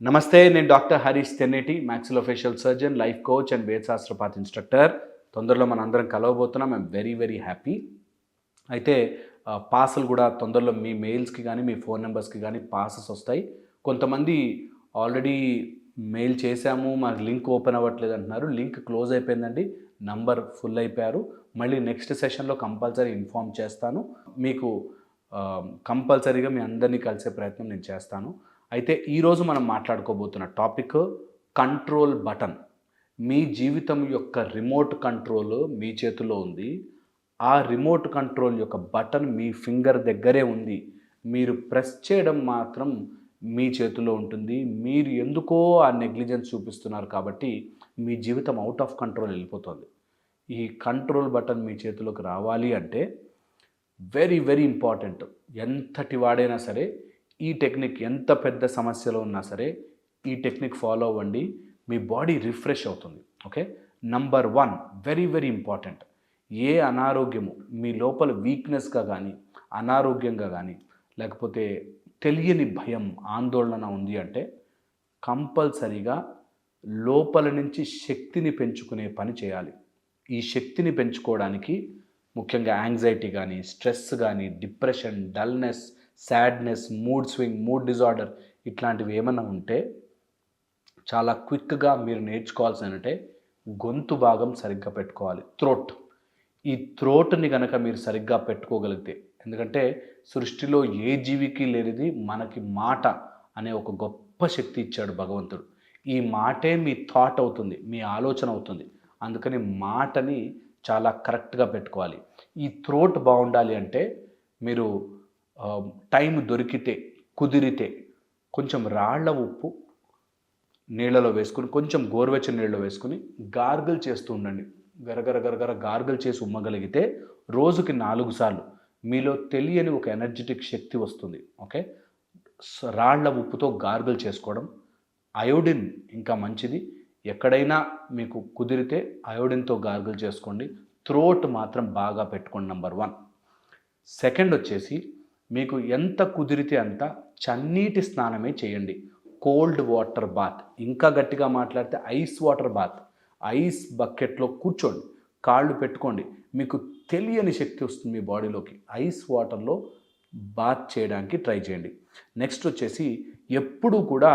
నమస్తే, నేను doctor Harish Tenneti, maxillofacial surgeon, life coach and Vedashastrapath instructor. తొందరలో మనందరం కలవబోతున్నాం. I'm very very happy. అయితే పాసులు కూడా తొందరలో మీ మెయిల్స్కి కానీ మీ ఫోన్ నెంబర్స్కి కానీ పాసెస్ వస్తాయి. కొంతమంది ఆల్రెడీ మెయిల్ చేశాము, మాకు లింక్ ఓపెన్ అవ్వట్లేదు అంటున్నారు. లింక్ క్లోజ్ అయిపోయిందండి, నంబర్ ఫుల్ అయిపోయారు. మళ్ళీ నెక్స్ట్ సెషన్లో కంపల్సరీ ఇన్ఫామ్ చేస్తాను. మీకు కంపల్సరీగా మీ అందరినీ కలిసే ప్రయత్నం నేను చేస్తాను. అయితే ఈరోజు మనం మాట్లాడుకోబోతున్న టాపిక్ కంట్రోల్ బటన్. మీ జీవితం యొక్క రిమోట్ కంట్రోల్ మీ చేతిలో ఉంది. ఆ రిమోట్ కంట్రోల్ యొక్క బటన్ మీ ఫింగర్ దగ్గరే ఉంది. మీరు ప్రెస్ చేయడం మాత్రం మీ చేతిలో ఉంటుంది. మీరు ఎందుకో ఆ నెగ్లిజెన్స్ చూపిస్తున్నారు కాబట్టి మీ జీవితం అవుట్ ఆఫ్ కంట్రోల్ వెళ్ళిపోతుంది. ఈ కంట్రోల్ బటన్ మీ చేతిలోకి రావాలి అంటే వెరీ వెరీ ఇంపార్టెంట్. ఎంతటి వాడైనా సరే ఈ టెక్నిక్, ఎంత పెద్ద సమస్యలో ఉన్నా సరే ఈ టెక్నిక్ ఫాలో అవ్వండి, మీ బాడీ రిఫ్రెష్ అవుతుంది. Okay, number 1 very very important. ఏ అనారోగ్యము మీ లోపల వీక్నెస్గా కానీ, అనారోగ్యంగా కానీ, లేకపోతే తెలియని భయం, ఆందోళన ఉంది అంటే కంపల్సరీగా లోపల నుంచి శక్తిని పెంచుకునే పని చేయాలి. ఈ శక్తిని పెంచుకోవడానికి ముఖ్యంగా యాంగ్జైటీ కానీ, స్ట్రెస్ కానీ, depression, dullness, sadness, mood swing, mood disorder ఇట్లాంటివి ఏమైనా ఉంటే చాలా క్విక్గా మీరు నేర్చుకోవాల్సినంటే గొంతు భాగం సరిగ్గా పెట్టుకోవాలి. థ్రోట్. ఈ థ్రోట్ని కనుక మీరు సరిగ్గా పెట్టుకోగలిగితే, ఎందుకంటే సృష్టిలో ఏ జీవికి లేనిది మనకి మాట అనే ఒక గొప్ప శక్తి ఇచ్చాడు భగవంతుడు. ఈ మాటే మీ థాట్ అవుతుంది, మీ ఆలోచన అవుతుంది. అందుకని మాటని చాలా కరెక్ట్గా పెట్టుకోవాలి. ఈ థ్రోట్ బాగుండాలి అంటే మీరు టైం దొరికితే, కుదిరితే కొంచెం రాళ్ల ఉప్పు నీళ్ళలో వేసుకుని, కొంచెం గోరువెచ్చని నీళ్ళలో వేసుకుని గార్గిల్ చేస్తూ ఉండండి. గరగర గరగర గార్గిల్ చేసి ఉమ్మగలిగితే రోజుకి 4 సార్లు మీలో తెలియని ఒక ఎనర్జెటిక్ శక్తి వస్తుంది. ఓకే, రాళ్ల ఉప్పుతో గార్గిల్ చేసుకోవడం. అయోడిన్ ఇంకా మంచిది. ఎక్కడైనా మీకు కుదిరితే అయోడిన్తో గార్గిల్ చేసుకోండి. థ్రోట్ మాత్రం బాగా పెట్టుకోండి, నంబర్ 1. సెకండ్ వచ్చేసి మీకు ఎంత కుదిరితే అంత చన్నీటి స్నానమే చేయండి. కోల్డ్ వాటర్ బాత్, ఇంకా గట్టిగా మాట్లాడితే ఐస్ వాటర్ బాత్. ఐస్ బకెట్లో కూర్చోండి, కాళ్ళు పెట్టుకోండి, మీకు తెలియని శక్తి వస్తుంది మీ బాడీలోకి. ఐస్ వాటర్లో బాత్ చేయడానికి ట్రై చేయండి. నెక్స్ట్ వచ్చేసి ఎప్పుడూ కూడా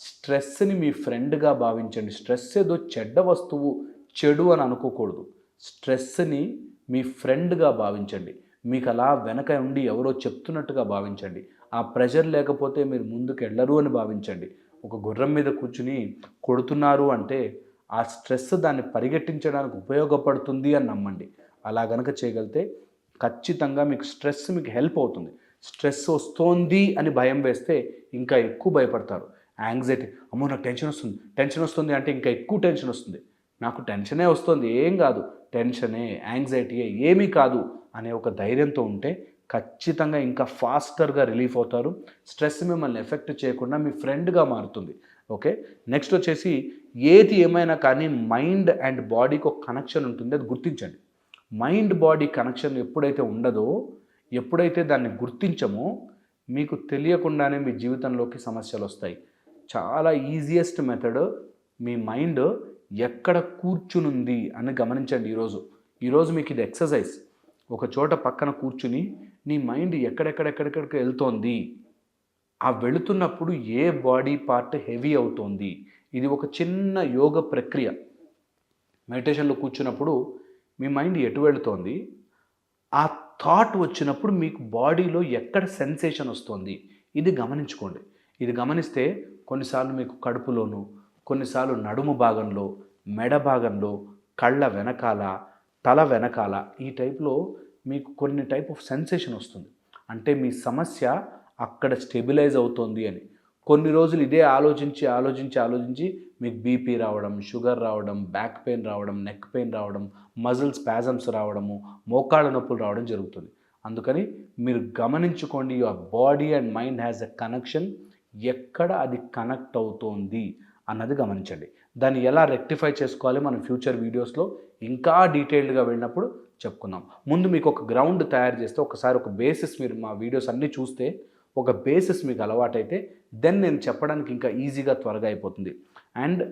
స్ట్రెస్ని మీ ఫ్రెండ్గా భావించండి. స్ట్రెస్ ఏదో చెడ్డ వస్తువు, చెడు అని అనుకోకూడదు. స్ట్రెస్ని మీ ఫ్రెండ్గా భావించండి. మీకు అలా వెనక ఉండి ఎవరో చెప్తున్నట్టుగా భావించండి. ఆ ప్రెషర్ లేకపోతే మీరు ముందుకు వెళ్ళరు అని భావించండి. ఒక గుర్రం మీద కూర్చుని కొడుతున్నారు అంటే ఆ స్ట్రెస్ దాన్ని పరిగెట్టించడానికి ఉపయోగపడుతుంది అని నమ్మండి. అలా గనక చేయగలిగితే ఖచ్చితంగా మీకు స్ట్రెస్ మీకు హెల్ప్ అవుతుంది. స్ట్రెస్ వస్తోంది అని భయం వేస్తే ఇంకా ఎక్కువ భయపడతారు. యాంగ్జైటీ, అమ్మో నాకు టెన్షన్ వస్తుంది అంటే ఇంకా ఎక్కువ టెన్షన్ వస్తుంది. నాకు టెన్షనే వస్తుంది, ఏం కాదు, టెన్షనే, యాంగ్జైటీయే, ఏమీ కాదు అనే ఒక ధైర్యంతో ఉంటే ఖచ్చితంగా ఇంకా ఫాస్టర్గా రిలీఫ్ అవుతారు. స్ట్రెస్ మిమ్మల్ని ఎఫెక్ట్ చేయకుండా మీ ఫ్రెండ్గా మారుతుంది. ఓకే, నెక్స్ట్ వచ్చేసి ఏది ఏమైనా కానీ మైండ్ అండ్ బాడీకి ఒక కనెక్షన్ ఉంటుంది, అది గుర్తించండి. మైండ్ బాడీ కనెక్షన్ ఎప్పుడైతే ఉండదో, ఎప్పుడైతే దాన్ని గుర్తించమో మీకు తెలియకుండానే మీ జీవితంలోకి సమస్యలు వస్తాయి. చాలా ఈజియెస్ట్ మెథడ్, మీ మైండ్ ఎక్కడ కూర్చునుంది అని గమనించండి. ఈరోజు మీకు ఇది ఎక్సర్సైజ్. ఒక చోట పక్కన కూర్చుని నీ మైండ్ ఎక్కడెక్కడికి వెళ్తోంది, ఆ వెళుతున్నప్పుడు ఏ బాడీ పార్ట్ హెవీ అవుతోంది. ఇది ఒక చిన్న యోగ ప్రక్రియ. మెడిటేషన్లో కూర్చున్నప్పుడు మీ మైండ్ ఎటు వెళుతోంది, ఆ థాట్ వచ్చినప్పుడు మీకు బాడీలో ఎక్కడ సెన్సేషన్ వస్తుంది, ఇది గమనించుకోండి. ఇది గమనిస్తే కొన్నిసార్లు మీకు కడుపులోను, కొన్నిసార్లు నడుము భాగంలో, మెడ భాగంలో, కళ్ళ వెనకాల, తల వెనకాల ఈ టైప్లో మీకు కొన్ని టైప్ ఆఫ్ సెన్సేషన్ వస్తుంది. అంటే మీ సమస్య అక్కడ స్టెబిలైజ్ అవుతోంది అని. కొన్ని రోజులు ఇదే ఆలోచించి మీకు బీపీ రావడం, షుగర్ రావడం, బ్యాక్ పెయిన్ రావడం, నెక్ పెయిన్ రావడం, మజిల్ స్పాజమ్స్ రావడము, మోకాళ్ళ నొప్పులు రావడం జరుగుతుంది. అందుకని మీరు గమనించుకోండి, your body and mind has a connection. ఎక్కడ అది కనెక్ట్ అవుతోంది అన్నది గమనించండి. దాన్ని ఎలా రెక్టిఫై చేసుకోవాలి మనం ఫ్యూచర్ వీడియోస్లో ఇంకా డీటెయిల్డ్గా వెళ్ళినప్పుడు చెప్పుకుందాం. ముందు మీకు ఒక గ్రౌండ్ తయారు చేస్తే, ఒకసారి ఒక బేసిస్, మీరు మా వీడియోస్ అన్నీ చూస్తే ఒక బేసిస్ మీకు అలవాటైతే దెన్ నేను చెప్పడానికి ఇంకా ఈజీగా త్వరగా అయిపోతుంది. అండ్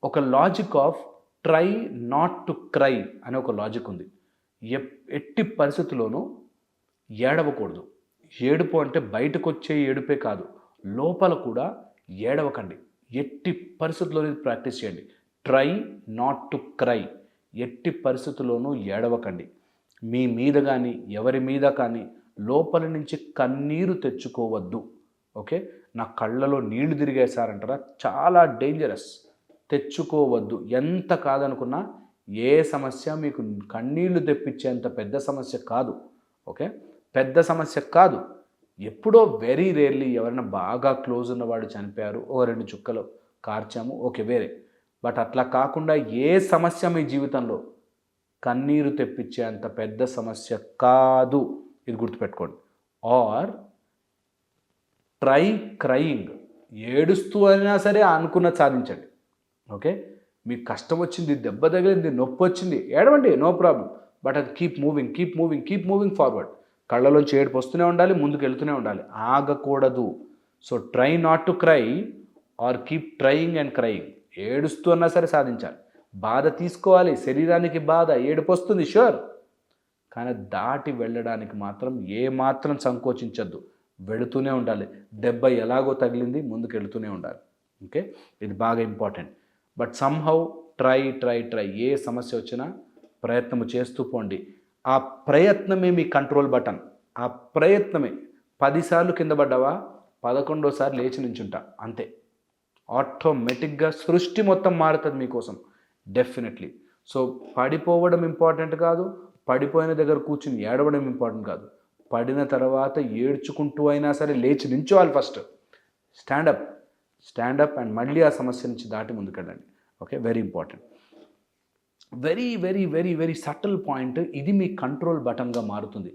ఒక logic of try not to cry అనే ఒక లాజిక్ ఉంది. ఎట్టి పరిస్థితుల్లోనూ ఏడవకూడదు. ఏడుపు అంటే బయటకు వచ్చే ఏడుపే కాదు, లోపల కూడా ఏడవకండి. ఎట్టి పరిస్థితుల్లోనూ ప్రాక్టీస్ చేయండి. Try not to cry. ఎట్టి పరిస్థితుల్లోనూ ఏడవకండి. మీ మీద కానీ ఎవరి మీద కానీ లోపల నుంచి కన్నీరు తెచ్చుకోవద్దు. ఓకే, నా కళ్ళలో నీళ్లు తిరిగేశారంటారా, చాలా డేంజరస్. తెచ్చుకోవద్దు. ఎంత కాదనుకున్నా ఏ సమస్య మీకు కన్నీళ్లు తెప్పించేంత పెద్ద సమస్య కాదు. ఓకే, పెద్ద సమస్య కాదు. ఎప్పుడో వెరీ రేర్లీ ఎవరైనా బాగా క్లోజ్ ఉన్నవాడు చనిపోయారు, ఓ 2 చుక్కలు కార్చాము, ఓకే వేరే. బట్ అట్లా కాకుండా ఏ సమస్య మీ జీవితంలో కన్నీరు తెప్పించేంత పెద్ద సమస్య కాదు. ఇది గుర్తుపెట్టుకోండి. Or try crying. ఏడుస్తూ అయినా సరే అనుకున్నది సాధించండి. ఓకే, మీకు కష్టం వచ్చింది, దెబ్బ తగిలింది, నొప్పి వచ్చింది, ఏడవండి, నో ప్రాబ్లం. బట్ అది కీప్ మూవింగ్ ఫార్వర్డ్. కళ్ళలోంచి ఏడుపు వస్తూనే ఉండాలి, ముందుకు వెళ్తూనే ఉండాలి, ఆగకూడదు. So try not to cry or keep trying and crying. ఏడుస్తూ అన్నా సరే సాధించాలి. బాధ తీసుకోవాలి, శరీరానికి బాధ, ఏడుపు వస్తుంది షూర్, కానీ దాటి వెళ్ళడానికి మాత్రం ఏమాత్రం సంకోచించద్దు. వెళుతూనే ఉండాలి. దెబ్బ ఎలాగో తగిలింది, ముందుకు వెళుతూనే ఉండాలి. ఓకే, ఇది బాగా ఇంపార్టెంట్. But somehow try. ఏ సమస్య వచ్చినా ప్రయత్నము చేస్తూ పోండి. ఆ ప్రయత్నమే మీ కంట్రోల్ బటన్. ఆ ప్రయత్నమే. 10 సార్లు కింద పడ్డావా, 11వ లేచి నించుంటా, అంతే. ఆటోమేటిక్గా సృష్టి మొత్తం మారుతుంది మీకోసం, డెఫినెట్లీ. సో పడిపోవడం ఇంపార్టెంట్ కాదు, పడిపోయిన దగ్గర కూర్చుని ఏడవడం ఇంపార్టెంట్ కాదు. పడిన తర్వాత ఏడ్చుకుంటూ అయినా సరే లేచి నించోవాలి. ఫస్ట్ స్టాండప్ అండ్ మళ్ళీ ఆ సమస్య నుంచి దాటి ముందుకెళ్ళండి. Okay, very important. Very very very very subtle point. ఇది మీ కంట్రోల్ బటన్గా మారుతుంది.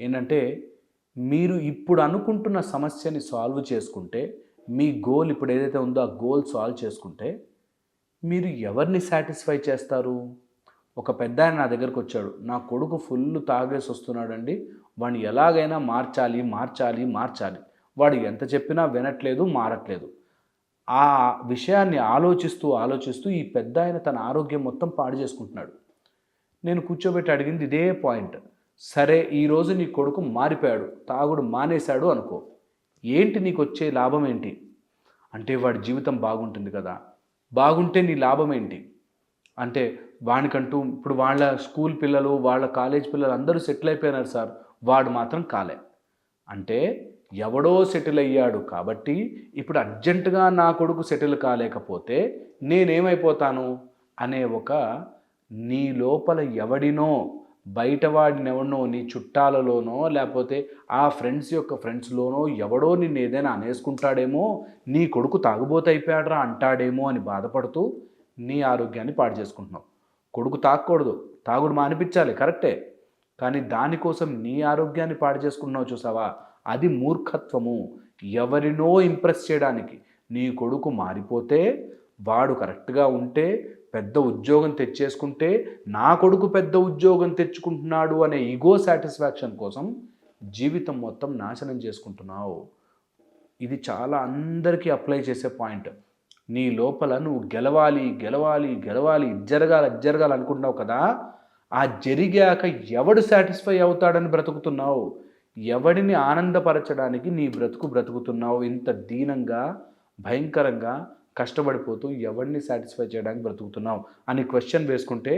ఏంటంటే మీరు ఇప్పుడు అనుకుంటున్న సమస్యని సాల్వ్ చేసుకుంటే, మీ గోల్ ఇప్పుడు ఏదైతే ఉందో ఆ గోల్ సాల్వ్ చేసుకుంటే మీరు ఎవరిని సాటిస్ఫై చేస్తారు? ఒక పెద్ద ఆయన నా దగ్గరకు వచ్చాడు, నా కొడుకు ఫుల్ తాగేసి వస్తున్నాడండి, వాడిని ఎలాగైనా మార్చాలి. వాడు ఎంత చెప్పినా వినట్లేదు, మారట్లేదు. ఆ విషయాన్ని ఆలోచిస్తూ ఈ పెద్ద ఆయన తన ఆరోగ్యం మొత్తం పాడు చేసుకుంటున్నాడు. నేను కూర్చోబెట్టి అడిగింది ఇదే పాయింట్. సరే, ఈరోజు నీ కొడుకు మారిపోయాడు, తాగుడు మానేశాడు అనుకో, ఏంటి నీకు వచ్చే లాభం ఏంటి? అంటే వాడి జీవితం బాగుంటుంది కదా. బాగుంటే నీ లాభం ఏంటి అంటే, వానికంటూ ఇప్పుడు వాళ్ళ స్కూల్ పిల్లలు, వాళ్ళ కాలేజ్ పిల్లలు అందరూ సెటిల్ అయిపోయినారు సార్, వాడు మాత్రం కాలే. అంటే ఎవడో సెటిల్ అయ్యాడు కాబట్టి ఇప్పుడు అర్జెంటుగా నా కొడుకు సెటిల్ కాలేకపోతే నేనేమైపోతాను అనే ఒక నీ లోపల ఎవడినో, బయటవాడినెవడనో, నీ చుట్టాలలోనో లేకపోతే ఆ ఫ్రెండ్స్ యొక్క ఫ్రెండ్స్లోనో ఎవడో నిన్ను ఏదైనా అనేసుకుంటాడేమో, నీ కొడుకు తాగుబోతైపోయాడ్రా అంటాడేమో అని బాధపడుతూ నీ ఆరోగ్యాన్ని పాడు చేసుకుంటున్నావు. కొడుకు తాగకూడదు, తాగుడు మానిపించాలి, కరెక్టే, కానీ దానికోసం నీ ఆరోగ్యాన్ని పాడు చేసుకుంటున్నావు చూసావా, అది మూర్ఖత్వము. ఎవరినో ఇంప్రెస్ చేయడానికి. నీ కొడుకు మారిపోతే, వాడు కరెక్ట్గా ఉంటే, పెద్ద ఉద్యోగం తెచ్చేసుకుంటే, నా కొడుకు పెద్ద ఉద్యోగం తెచ్చుకుంటున్నాడు అనే ఈగో సాటిస్ఫాక్షన్ కోసం జీవితం మొత్తం నాశనం చేసుకుంటున్నావు. ఇది చాలా అందరికీ అప్లై చేసే పాయింట్. నీ లోపల నువ్వు గెలవాలి, ఇది జరగాలి అనుకుంటున్నావు కదా, ఆ జరిగాక ఎవడు సాటిస్ఫై అవుతాడని బ్రతుకుతున్నావు, ఎవడిని ఆనందపరచడానికి నీ బ్రతుకుతున్నావు. ఇంత దీనంగా, భయంకరంగా కష్టపడిపోతూ ఎవరిని సాటిస్ఫై చేయడానికి బ్రతుకుతున్నావు అని క్వశ్చన్ వేసుకుంటే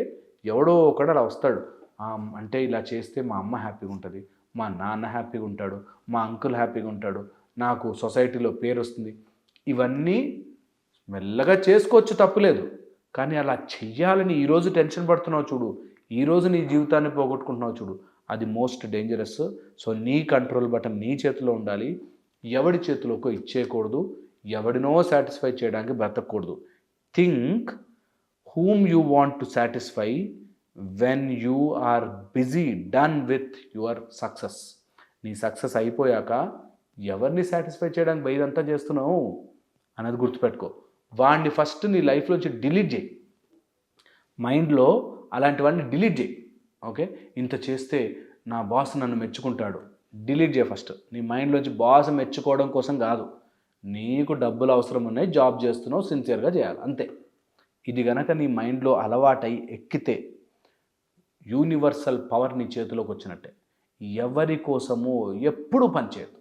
ఎవడో ఒకడు అలా వస్తాడు. అంటే ఇలా చేస్తే మా అమ్మ హ్యాపీగా ఉంటుంది, మా నాన్న హ్యాపీగా ఉంటాడు, మా అంకుల్ హ్యాపీగా ఉంటాడు, నాకు సొసైటీలో పేరు వస్తుంది. ఇవన్నీ మెల్లగా చేసుకోవచ్చు, తప్పులేదు. కానీ అలా చెయ్యాలని ఈరోజు టెన్షన్ పడుతున్నావు చూడు, ఈరోజు నీ జీవితాన్ని పోగొట్టుకుంటున్నావు చూడు, అది మోస్ట్ డేంజరస్. సో నీ కంట్రోల్ బటన్ నీ చేతిలో ఉండాలి. ఎవడి చేతిలోకో ఇచ్చేయకూడదు, ఎవడినో సాటిస్ఫై చేయడానికి బ్రతకూడదు. Think whom you want to satisfy when you are busy done with your success. నీ సక్సెస్ అయిపోయాక ఎవరిని సాటిస్ఫై చేయడానికి బయదంతా చేస్తున్నావు అన్నది గుర్తుపెట్టుకో. వాడిని ఫస్ట్ నీ లైఫ్లోంచి డిలీట్ చేయి, మైండ్లో అలాంటివన్నీ డిలీట్ చేయి. ఓకే, ఇంత చేస్తే నా బాస్ నన్ను మెచ్చుకుంటాడు, డిలీట్ చేయి ఫస్ట్. నీ మైండ్లోంచి బాస్ మెచ్చుకోవడం కోసం కాదు, నీకు డబ్బులు అవసరం ఉన్నాయి, జాబ్ చేస్తున్నావు, సిన్సియర్గా చేయాలి అంతే. ఇది గనక నీ మైండ్లో అలవాటై ఎక్కితే యూనివర్సల్ పవర్ నీ చేతిలోకి వచ్చినట్టే. ఎవరి కోసమో ఎప్పుడు పనిచేయదు.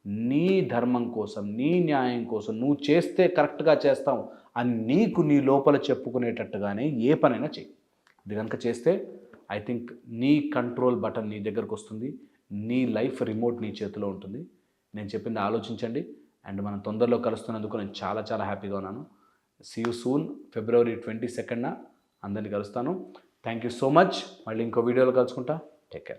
నీ ధర్మం కోసం, నీ న్యాయం కోసం, నువ్వు చేస్తే కరెక్ట్గా చేస్తావు అని నీకు నీ లోపల చెప్పుకునేటట్టుగానే ఏ పనైనా చెయ్యి. ఇది కనుక చేస్తే ఐ థింక్ నీ కంట్రోల్ బటన్ నీ దగ్గరకు వస్తుంది, నీ లైఫ్ రిమోట్ నీ చేతిలో ఉంటుంది. నేను చెప్పింది ఆలోచించండి. అండ్ మనం తొందరలో కలుస్తున్నందుకు నేను చాలా చాలా హ్యాపీగా ఉన్నాను. See you soon. February 22nd అందరినీ కలుస్తాను. Thank you so much. మళ్ళీ ఇంకో వీడియోలో కలుసుకుంటా. Take care.